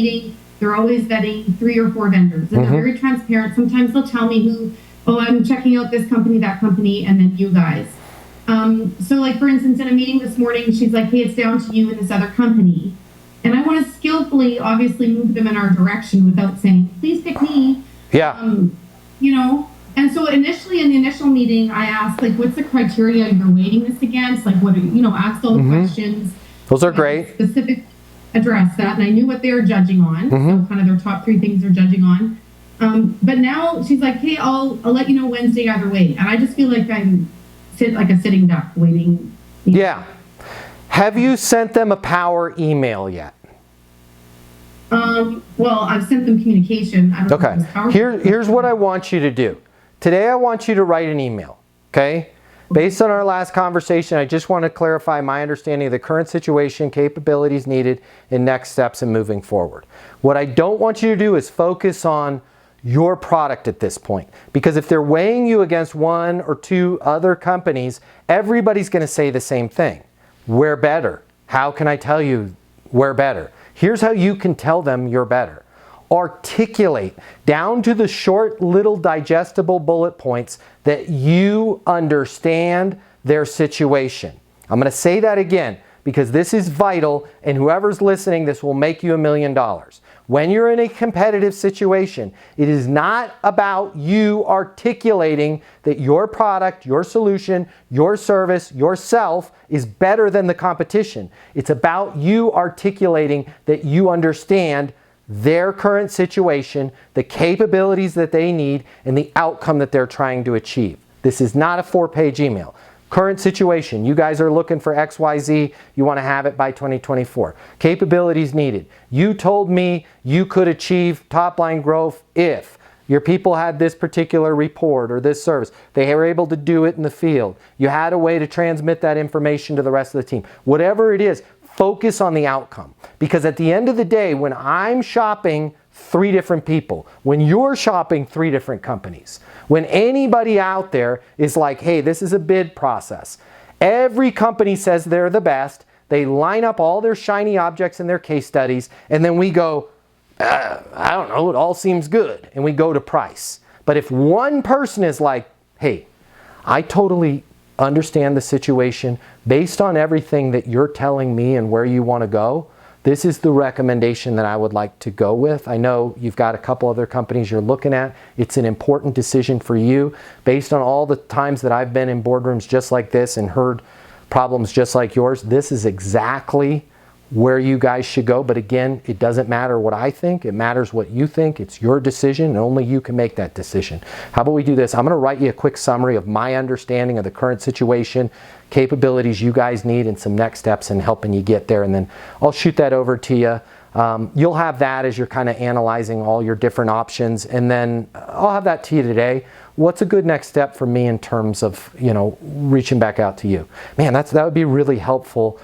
meeting, they're always vetting 3 or 4 vendors, and they're very transparent. Sometimes they'll tell me who, oh, I'm checking out this company, that company, and then you guys. So like, for instance, in a meeting this morning, she's like, hey, it's down to you and this other company. And I want to skillfully, obviously, move them in our direction without saying, please pick me. Yeah. You know, and so initially in the initial meeting, I asked, like, what's the criteria you're weighting this against? Like, what are you know, asked all the questions. Those are great. Specific address that, and I knew what they were judging on. So kind of their top 3 things they're judging on. But now she's like, hey, I'll let you know Wednesday either way. And I just feel like I'm like a sitting duck waiting. Yeah. Have you sent them a power email yet? Well, I've sent them communication. I don't know if it was powerful. Here's what I want you to do. Today I want you to write an email, okay? Based on our last conversation, I just want to clarify my understanding of the current situation, capabilities needed, and next steps in moving forward. What I don't want you to do is focus on your product at this point. Because if they're weighing you against 1 or 2 other companies, everybody's going to say the same thing. We're better. How can I tell you we're better? Here's how you can tell them you're better. Articulate down to the short, little digestible bullet points that you understand their situation. I'm going to say that again because this is vital, and whoever's listening, this will make you $1 million. When you're in a competitive situation, it is not about you articulating that your product, your solution, your service, yourself is better than the competition. It's about you articulating that you understand their current situation, the capabilities that they need, and the outcome that they're trying to achieve. This is not a 4-page email. Current situation, you guys are looking for XYZ, you want to have it by 2024. Capabilities needed. You told me you could achieve top line growth if your people had this particular report or this service. They were able to do it in the field. You had a way to transmit that information to the rest of the team. Whatever it is, focus on the outcome. Because at the end of the day, when I'm shopping 3 different people, when you're shopping 3 different companies, when anybody out there is like, hey, this is a bid process. Every company says they're the best. They line up all their shiny objects in their case studies, and then we go, I don't know, it all seems good, and we go to price. But if one person is like, hey, I totally understand the situation based on everything that you're telling me and where you want to go, this is the recommendation that I would like to go with. I know you've got a couple other companies you're looking at. It's an important decision for you. Based on all the times that I've been in boardrooms just like this and heard problems just like yours, this is exactly where you guys should go. But again, it doesn't matter what I think. It matters what you think. It's your decision, and only you can make that decision. How about we do this? I'm going to write you a quick summary of my understanding of the current situation, capabilities you guys need, and some next steps in helping you get there. And then I'll shoot that over to you. You'll have that as you're kind of analyzing all your different options. And then I'll have that to you today. What's a good next step for me in terms of, you know, reaching back out to you? Man, that would be really helpful.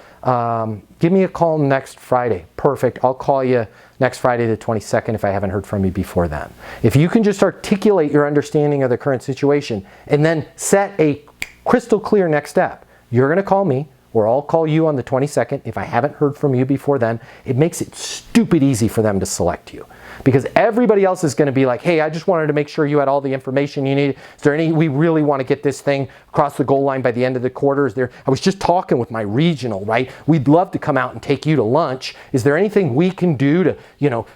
Give me a call next Friday. Perfect. I'll call you next Friday the 22nd if I haven't heard from you before then. If you can just articulate your understanding of the current situation and then set a crystal clear next step. You're going to call me, or I'll call you on the 22nd. If I haven't heard from you before then, it makes it stupid easy for them to select you. Because everybody else is going to be like, hey, I just wanted to make sure you had all the information you need. Is there any, we really want to get this thing across the goal line by the end of the quarter. Is there, I was just talking with my regional, right? We'd love to come out and take you to lunch. Is there anything we can do to, you know,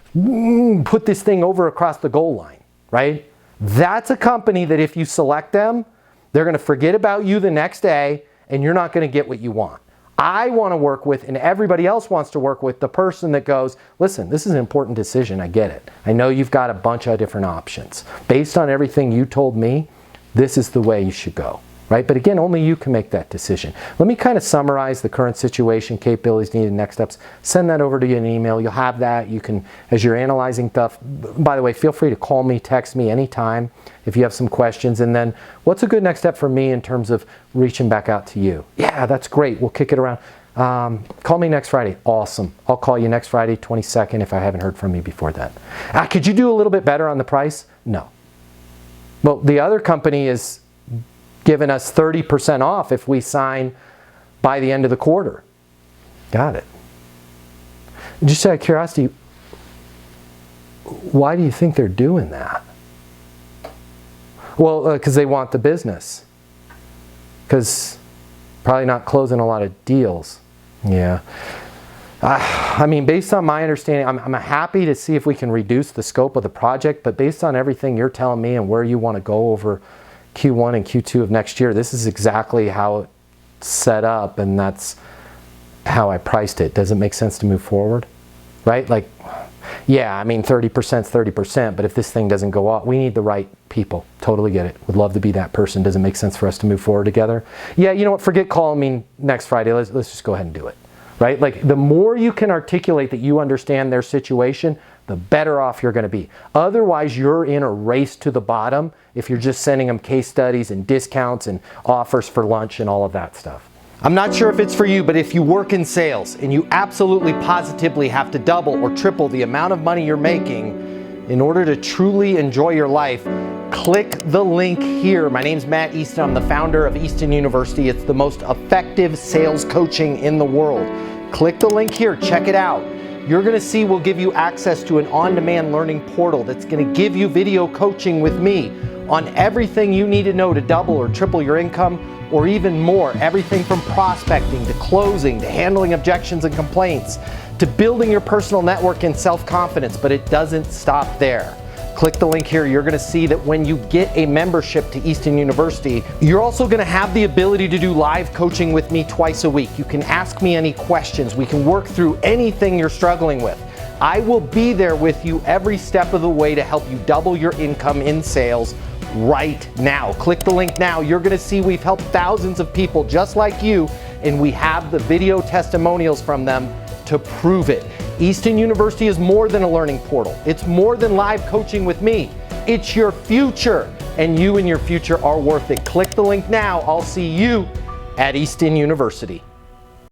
put this thing over across the goal line, right? That's a company that if you select them, they're going to forget about you the next day and you're not going to get what you want. I want to work with, and everybody else wants to work with, the person that goes, listen, this is an important decision. I get it. I know you've got a bunch of different options. Based on everything you told me, this is the way you should go, right? But again, only you can make that decision. Let me kind of summarize the current situation, capabilities needed, next steps. Send that over to you in an email. You'll have that. You can, as you're analyzing stuff, by the way, feel free to call me, text me anytime if you have some questions. And then what's a good next step for me in terms of reaching back out to you? Yeah, that's great. We'll kick it around. Call me next Friday. Awesome. I'll call you next Friday, 22nd, if I haven't heard from you before then. Could you do a little bit better on the price? No. Well, the other company is giving us 30% off if we sign by the end of the quarter. Got it. Just out of curiosity, Why do you think they're doing that? Well, because they want the business. Because probably not closing a lot of deals. Yeah. I mean, based on my understanding, I'm happy to see if we can reduce the scope of the project, but based on everything you're telling me and where you want to go over Q1 and Q2 of next year, this is exactly how it's set up, and that's how I priced it. Does it make sense to move forward? Right? Like, yeah, I mean, 30% is 30%, but if this thing doesn't go up, we need the right people. Totally get it. Would love to be that person. Does it make sense for us to move forward together? Yeah, you know what? Forget calling me next Friday. Let's just go ahead and do it. Right? Like, the more you can articulate that you understand their situation, the better off you're going to be. Otherwise, you're in a race to the bottom if you're just sending them case studies and discounts and offers for lunch and all of that stuff. I'm not sure if it's for you, but if you work in sales and you absolutely positively have to double or triple the amount of money you're making in order to truly enjoy your life, click the link here. My name's Matt Easton. I'm the founder of Easton University. It's the most effective sales coaching in the world. Click the link here. Check it out. You're going to see we'll give you access to an on-demand learning portal that's going to give you video coaching with me on everything you need to know to double or triple your income, or even more. Everything from prospecting to closing to handling objections and complaints to building your personal network and self-confidence, but it doesn't stop there. Click the link here. You're going to see that when you get a membership to Easton University, you're also going to have the ability to do live coaching with me twice a week. You can ask me any questions. We can work through anything you're struggling with. I will be there with you every step of the way to help you double your income in sales right now. Click the link now. You're going to see we've helped thousands of people just like you, and we have the video testimonials from them to prove it. Easton University is more than a learning portal. It's more than live coaching with me. It's your future, and you and your future are worth it. Click the link now. I'll see you at Easton University.